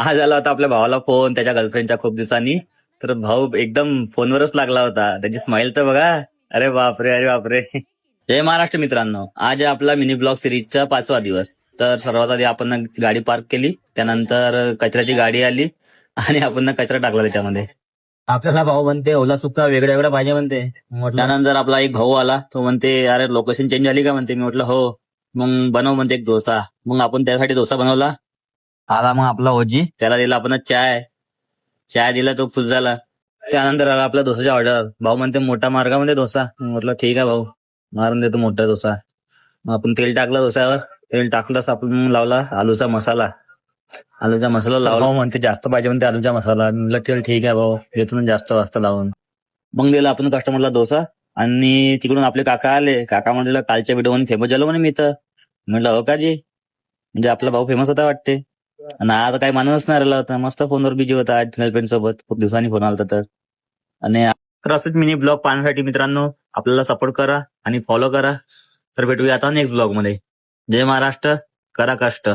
आज आला होता आपल्या भावाला फोन त्याच्या गर्लफ्रेंडच्या खूप दिवसांनी. तर भाऊ एकदम फोनवरच लागला होता. त्याची स्माइल तर बघा. अरे बापरे, अरे बापरे. जय महाराष्ट्र मित्रांनो, आज आहे आपला मिनी ब्लॉग सिरीजचा 5वा दिवस. तर सर्वात आधी आपण गाडी पार्क केली, त्यानंतर कचऱ्याची गाडी आली आणि आपण कचरा टाकला त्याच्यामध्ये. आपल्याला भाऊ म्हणते ओला सुका वेगळं वेगळं पाहिजे म्हणते. त्यानंतर आपला एक भाऊ आला, तो म्हणते अरे लोकेशन चेंज झाली का म्हणते. मी म्हटलं हो. मग बनव म्हणते एक डोसा. मग आपण त्यासाठी डोसा बनवला. आला मग आपला ओजी, त्याला दिला आपण चाय. चाय दिला, तो खुश झाला. त्यानंतर आला आपला डोसाची ऑर्डर. भाऊ म्हणते मोठा मार्गा म्हणते डोसा. म्हटलं ठीक आहे भाऊ, मारून देतो मोठा डोसा. मग आपण तेल टाकलं डोस्यावर. तेल टाकलंच आपण मग लावला आलूचा मसाला. आलूचा मसाला लावला. भाऊ म्हणते जास्त पाहिजे म्हणते आलूचा मसाला. म्हटलं चल ठीक आहे भाऊ, देतो ना जास्त वाजता लावून. मग दिला आपण कस्टमरला डोसा. आणि तिकडून आपले काका आले. काका म्हटलं कालच्या व्हिडिओ फेमस झालो म्हणे मी तर. म्हटलं हो का जी, म्हणजे आपला भाऊ फेमस होता वाटते. आणि आता काही मानूनच नाही राहिला होता. मस्त फोनवर बिजी होता आज गर्लफ्रेंड सोबत. खूप दिवसांनी फोन आला तर. आणि असंच मिनी ब्लॉग पाहण्यासाठी मित्रांनो आपल्याला सपोर्ट करा आणि फॉलो करा. तर भेटूया आता नेक्स्ट ब्लॉग मध्ये. जय महाराष्ट्र, करा कष्ट.